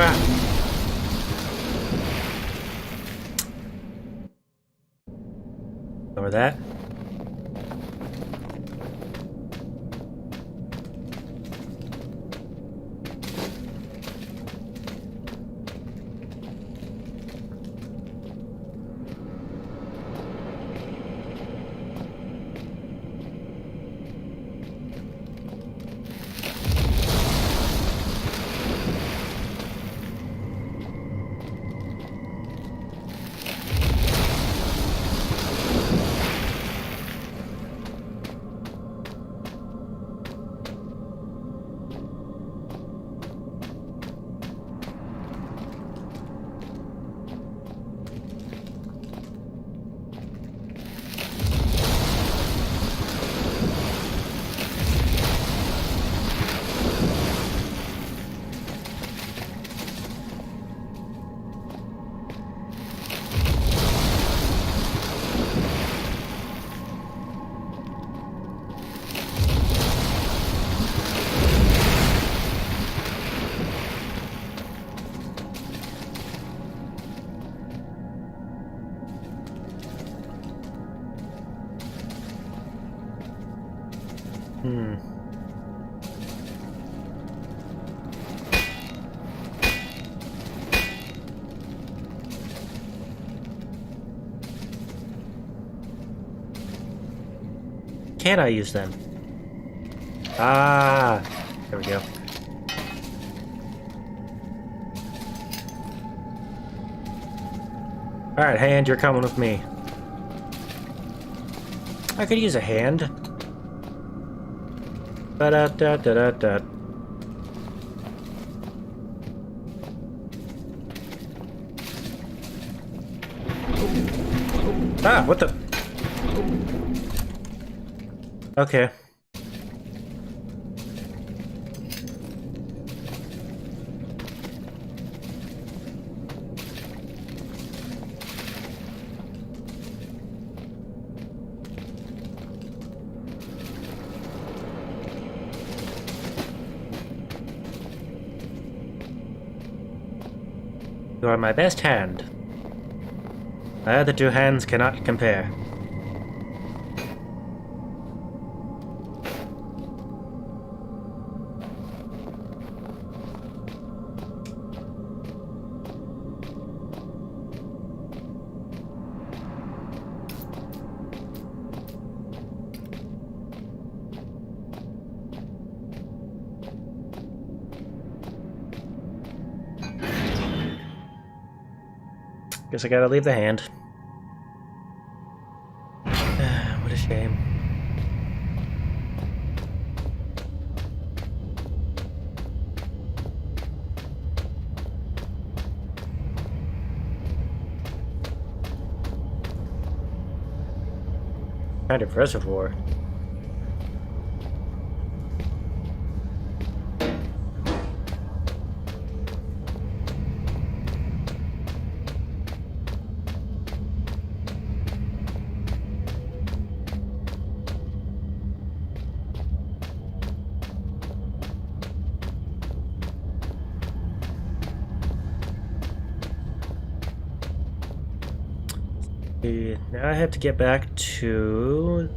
Ah! Over that. Can I use them? Ah, there we go. Alright, hand, you're coming with me. I could use a hand. Ba-da-da-da-da-da. Ah, what the? Okay. You are my best hand. My other two hands cannot compare. Guess I gotta leave the hand. What a shame. Kind of reservoir. Now I have to get back to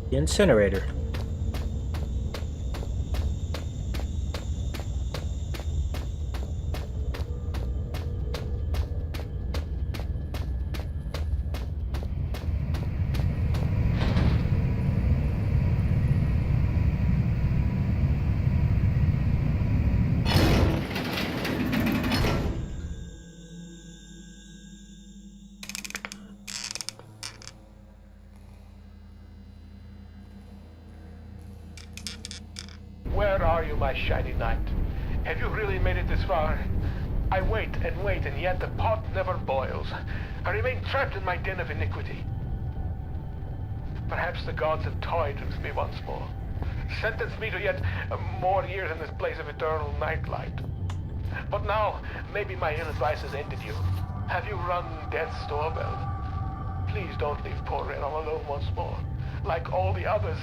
the incinerator. Where are you, my shiny knight? Have you really made it this far? I wait, and yet the pot never boils. I remain trapped in my den of iniquity. Perhaps the gods have toyed with me once more. Sentenced me to yet more years in this place of eternal nightlight. But now, maybe my ill advice has ended you. Have you rung death's doorbell? Please don't leave poor Red all alone once more, like all the others.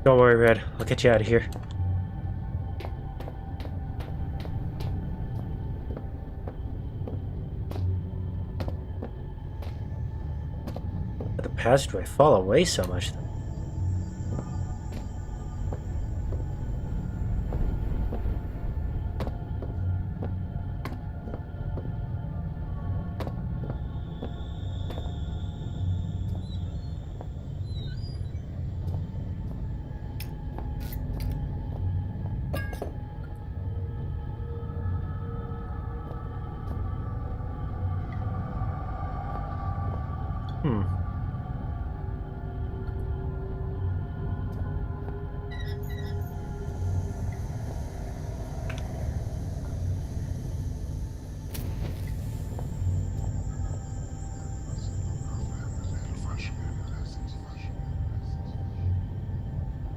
Don't worry, Red. I'll get you out of here. passageway fall away so much? Hmm.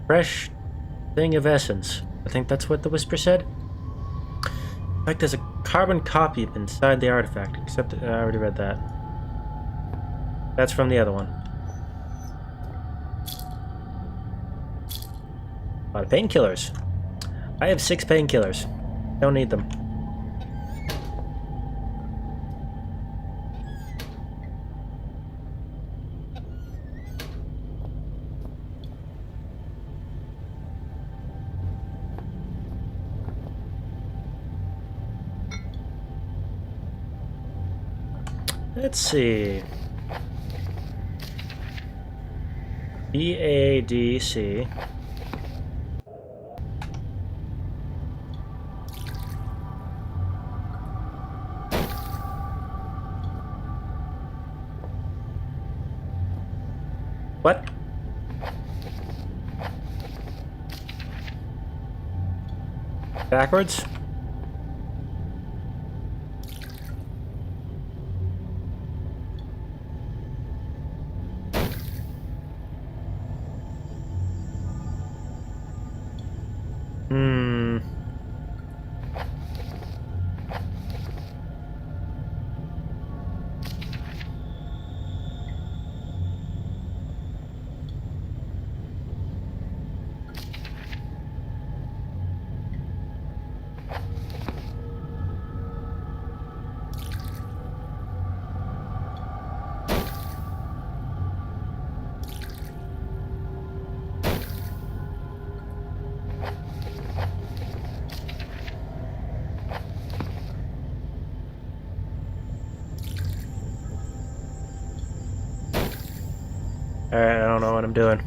Fresh thing of essence. I think that's what the whisper said. In fact, there's a carbon copy inside the artifact, except I already read that. That's from the other one. A lot of painkillers. I have 6 painkillers. Don't need them. Let's see. BADC. What? Backwards? Hmm. Alright, I don't know what I'm doing.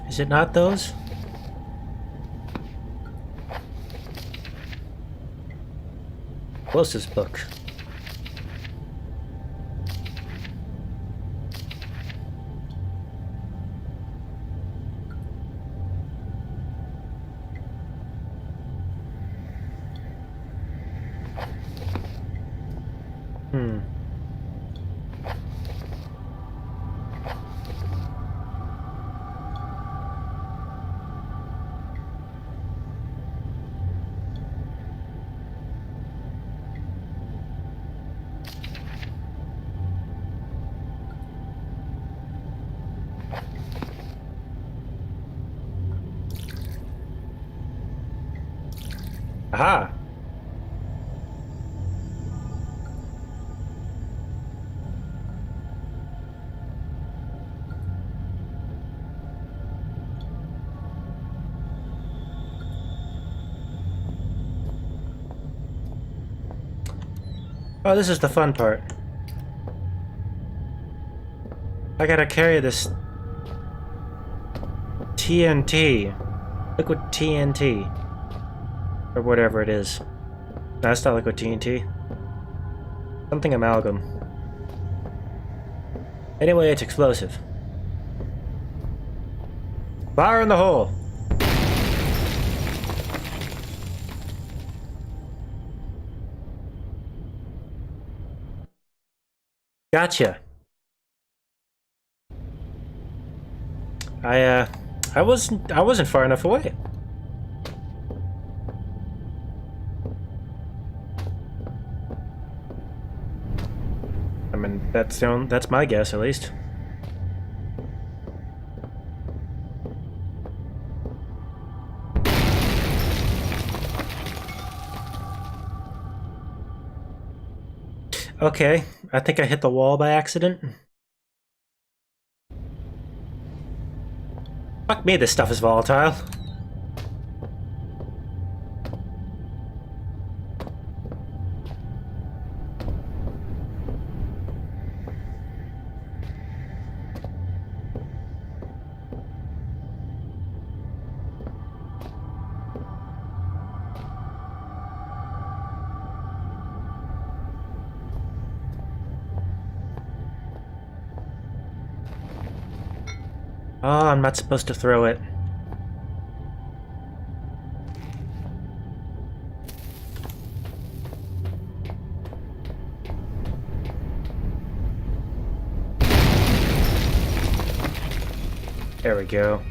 Is it not those? Closest book. Hmm. Aha! Oh, this is the fun part. I gotta carry this TNT. Liquid TNT. Or whatever it is. No, it's not liquid TNT. Something amalgam. Anyway, it's explosive. Fire in the hole! Gotcha. I wasn't far enough away. I mean, that's my guess, at least. Okay, I think I hit the wall by accident. Fuck me, this stuff is volatile. Oh, I'm not supposed to throw it. There we go.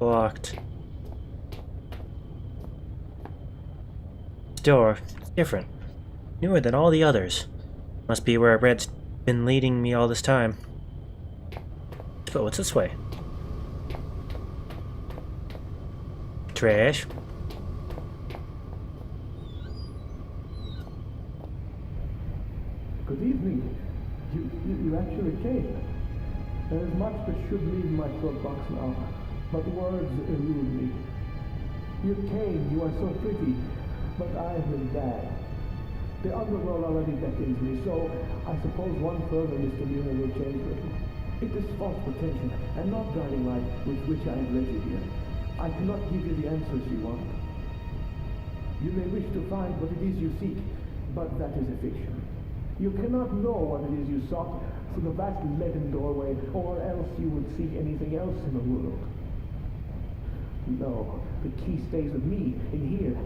Locked. This door is different. Newer than all the others. Must be where Red's been leading me all this time. But what's this way? Trash. Good evening. You actually came. There is much that should leave my throat box now, but words elude me. You came, you are so pretty, but I have been bad. The underworld already beckons me, so I suppose one further misdemeanor will change little. It is false pretension, and not guiding light with which I have led you here. I cannot give you the answers you want. You may wish to find what it is you seek, but that is a fiction. You cannot know what it is you sought through the vast leaden doorway, or else you would seek anything else in the world. No, the key stays with me in here,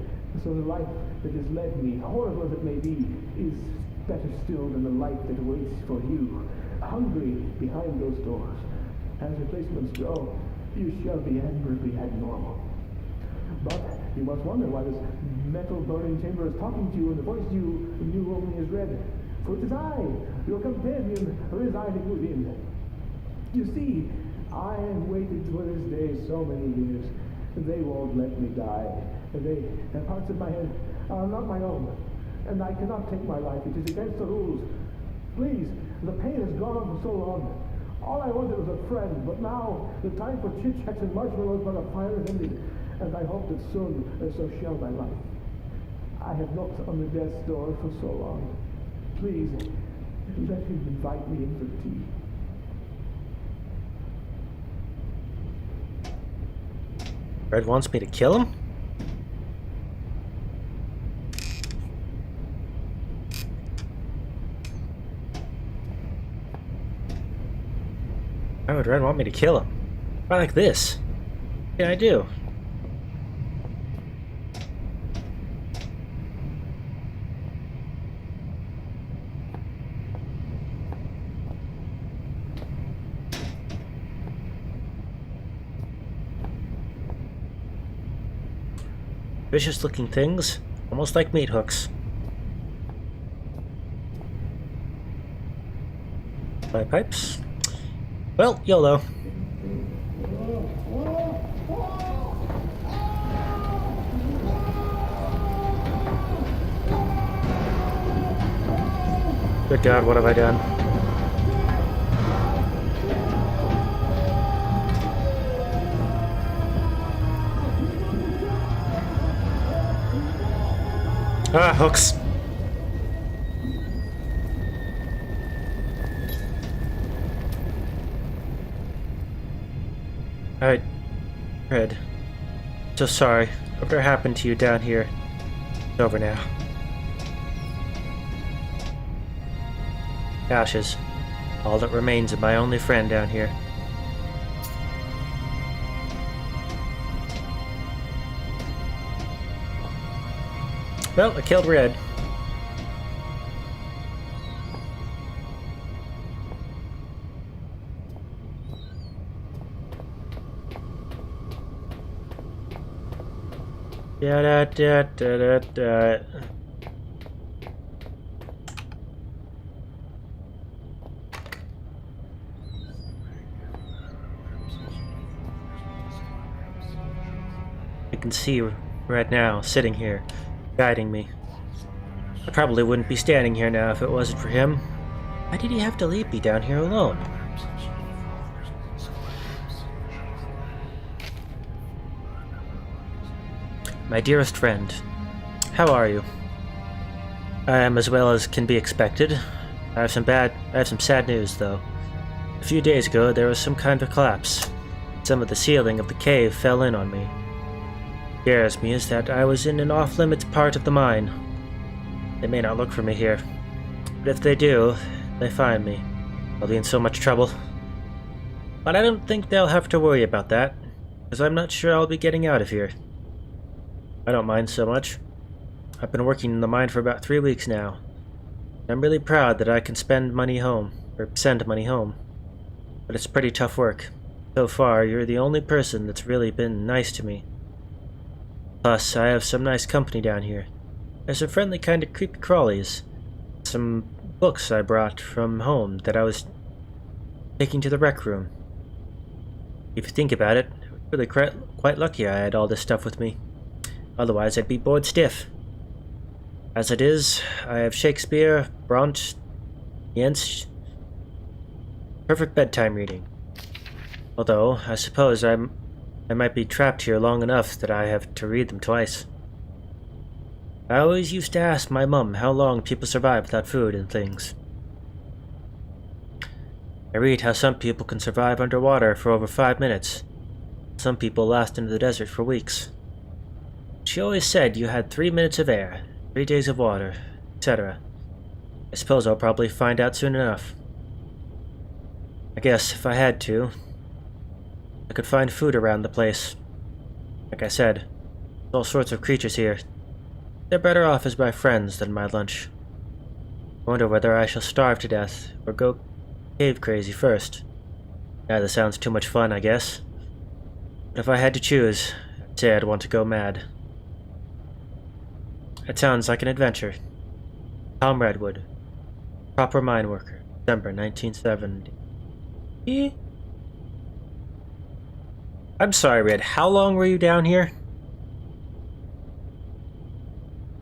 so the life that has led me, horrible as it may be, is better still than the life that waits for you, hungry behind those doors. As replacements go, you shall be admirably abnormal. But you must wonder why this metal burning chamber is talking to you, and the voice you knew only as Red. For it is I, your companion, residing within. You see, I have waited for this day so many years. They won't let me die. The parts of my head are not my own, and I cannot take my life. It is against the rules. Please, the pain has gone on for so long. All I wanted was a friend, but now the time for chit-chats and marshmallows by the fire is ended, and I hope that soon so shall my life. I have knocked on the death's door for so long. Please, let him invite me in for tea. Red wants me to kill him? Why would Red want me to kill him? Why like this? What can I do? Vicious looking things, almost like meat hooks. My pipes? Well, YOLO. Good God, what have I done? Ah, hooks. Alright, Red. So sorry. Whatever happened to you down here, it's over now. Ashes. All that remains of my only friend down here. Well, I killed Red. Da da da da da da. I can see right now, sitting here, guiding me. I probably wouldn't be standing here now if it wasn't for him. Why did he have to leave me down here alone? My dearest friend, how are you? I am as well as can be expected. I have some sad news though. A few days ago there was some kind of collapse. Some of the ceiling of the cave fell in on me. What scares me is that I was in an off-limits part of the mine. They may not look for me here, but if they do, they find me, I'll be in so much trouble. But I don't think they'll have to worry about that, because I'm not sure I'll be getting out of here. I don't mind so much. I've been working in the mine for about 3 weeks now. I'm really proud that I can send money home. But it's pretty tough work. So far, you're the only person that's really been nice to me. Plus, I have some nice company down here. There's some friendly kind of creepy crawlies. Some books I brought from home that I was taking to the rec room. If you think about it, I was really quite lucky I had all this stuff with me. Otherwise, I'd be bored stiff. As it is, I have Shakespeare, Bront, Jens. Perfect bedtime reading. Although, I suppose I might be trapped here long enough that I have to read them twice. I always used to ask my mum how long people survive without food and things. I read how some people can survive underwater for over 5 minutes. Some people last in the desert for weeks. She always said you had 3 minutes of air, 3 days of water, etc. I suppose I'll probably find out soon enough. I guess if I had to, I could find food around the place. Like I said, there's all sorts of creatures here. They're better off as my friends than my lunch. I wonder whether I shall starve to death or go cave crazy first. Neither sounds too much fun, I guess. But if I had to choose, I'd say I'd want to go mad. It sounds like an adventure. Tom Redwood, proper mine worker, December 1970. I'm sorry, Red. How long were you down here?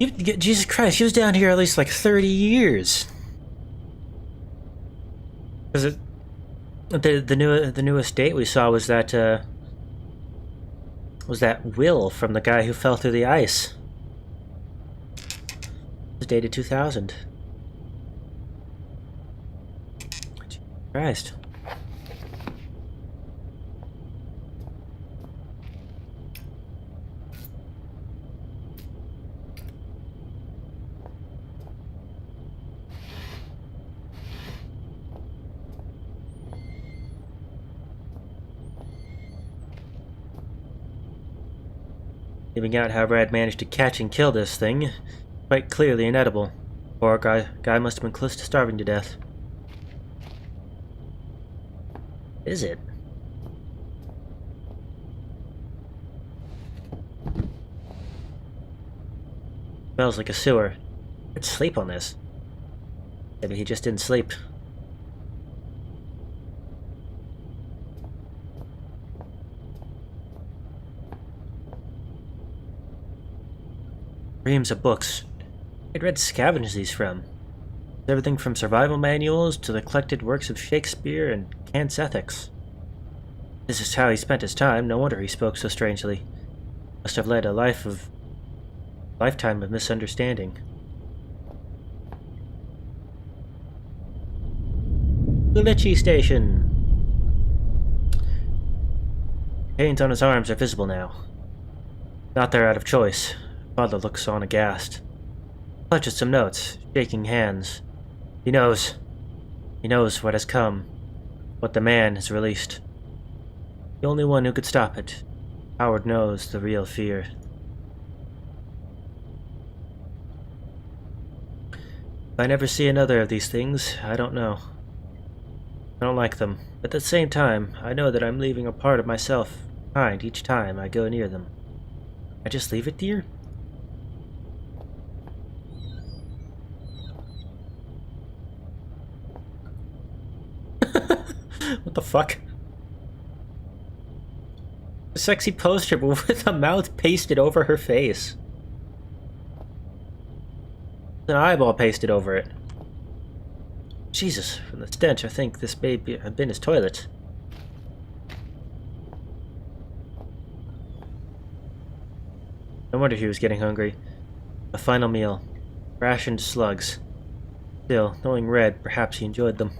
Jesus Christ, he was down here at least like 30 years. Was it the newest date we saw was that will from the guy who fell through the ice. It was dated 2000. Jesus Christ. Leaving out how Brad managed to catch and kill this thing, quite clearly inedible. Poor guy must have been close to starving to death. Is it? Smells like a sewer. I'd sleep on this. Maybe he just didn't sleep. Reams of books. I'd read scavenge these from. Everything from survival manuals to the collected works of Shakespeare and Kant's ethics. This is how he spent his time, no wonder he spoke so strangely. Must have led a lifetime of misunderstanding. Glitchy Station! Pains on his arms are visible now. Not there out of choice. Father looks on aghast. Clutches some notes, shaking hands. He knows what has come, what the man has released. The only one who could stop it. Howard knows the real fear. If I never see another of these things, I don't know. I don't like them, but at the same time, I know that I'm leaving a part of myself behind each time I go near them. I just leave it, dear? What the fuck? A sexy poster, but with a mouth pasted over her face. An eyeball pasted over it. Jesus, from the stench, I think this may have been his toilet. No wonder he was getting hungry. A final meal. Rationed slugs. Still, knowing Red, perhaps he enjoyed them.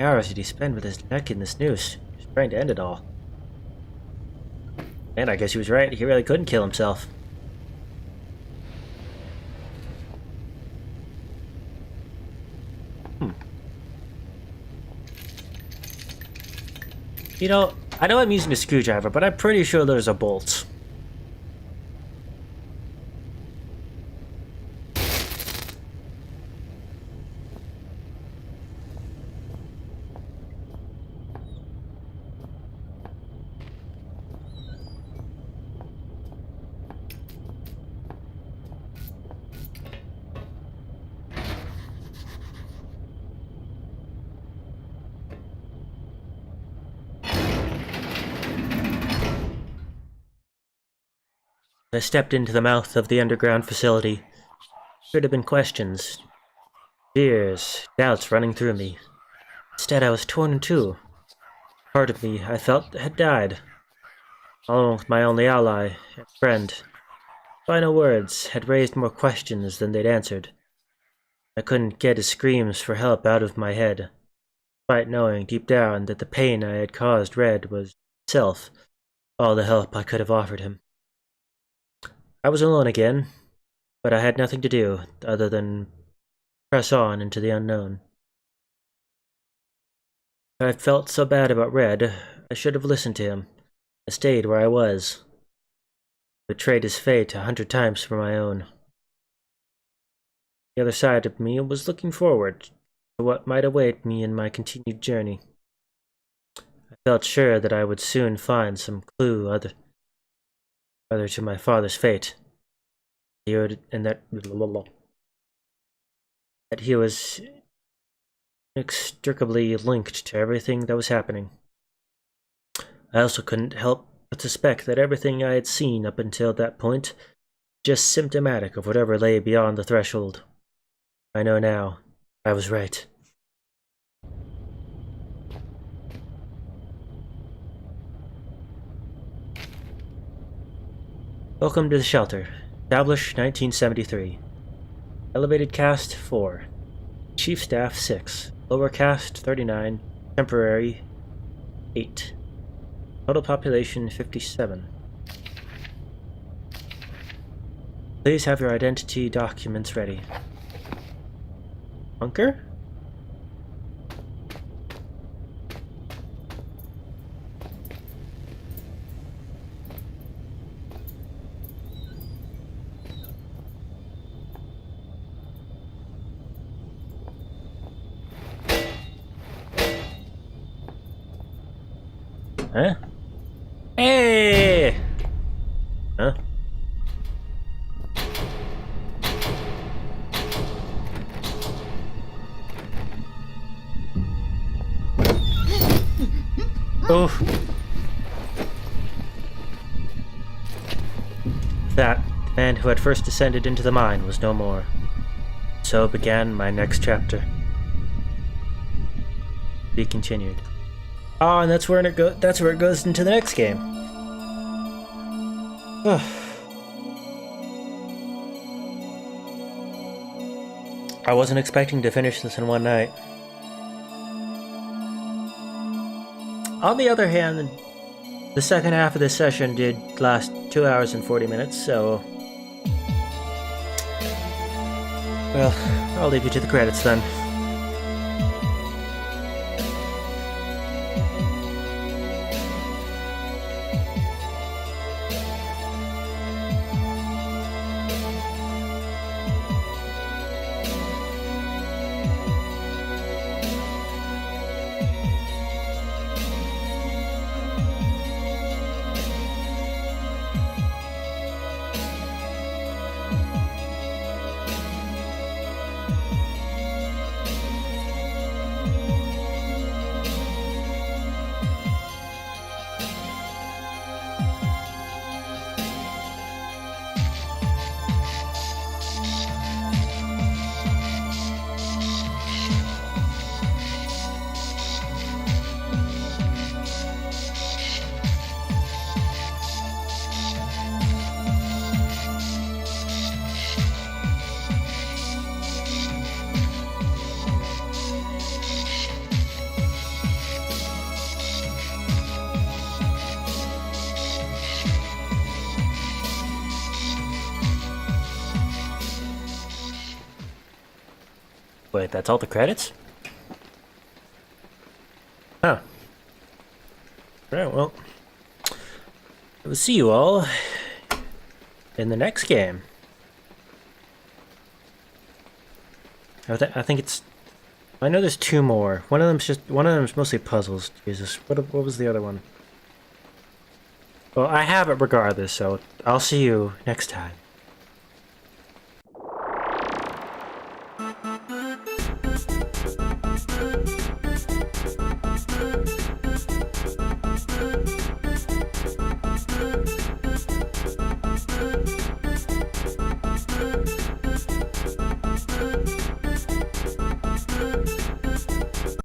How many hours did he spend with his neck in this noose? He was trying to end it all. And I guess he was right, he really couldn't kill himself. You know, I know I'm using a screwdriver, but I'm pretty sure there's a bolt. I stepped into the mouth of the underground facility. Should have been questions, fears, doubts running through me. Instead, I was torn in two. Part of me, I felt, had died, along with my only ally and friend. Final words had raised more questions than they'd answered. I couldn't get his screams for help out of my head, despite knowing deep down that the pain I had caused Red was itself all the help I could have offered him. I was alone again, but I had nothing to do other than press on into the unknown. I felt so bad about Red, I should have listened to him. I stayed where I was. Betrayed his fate 100 times for my own. The other side of me was looking forward to what might await me in my continued journey. I felt sure that I would soon find some clue other to my father's fate. And that he was inextricably linked to everything that was happening. I also couldn't help but suspect that everything I had seen up until that point was just symptomatic of whatever lay beyond the threshold. I know now, I was right. Welcome to the shelter. Established 1973. Elevated cast 4. Chief staff 6. Lower cast 39. Temporary 8. Total population 57. Please have your identity documents ready. Bunker? Huh? Hey! Huh? Oh. That, the man who had first descended into the mine was no more. So began my next chapter. Be continued. Oh, and that's where it goes into the next game. I wasn't expecting to finish this in one night. On the other hand, the second half of this session did last 2 hours and 40 minutes, so... Well, I'll leave you to the credits then. wait, that's all the credits? Huh. Alright, well. We'll see you all in the next game. I think it's... I know there's 2 more. One of them's mostly puzzles. Jesus, what was the other one? Well, I have it regardless, so I'll see you next time.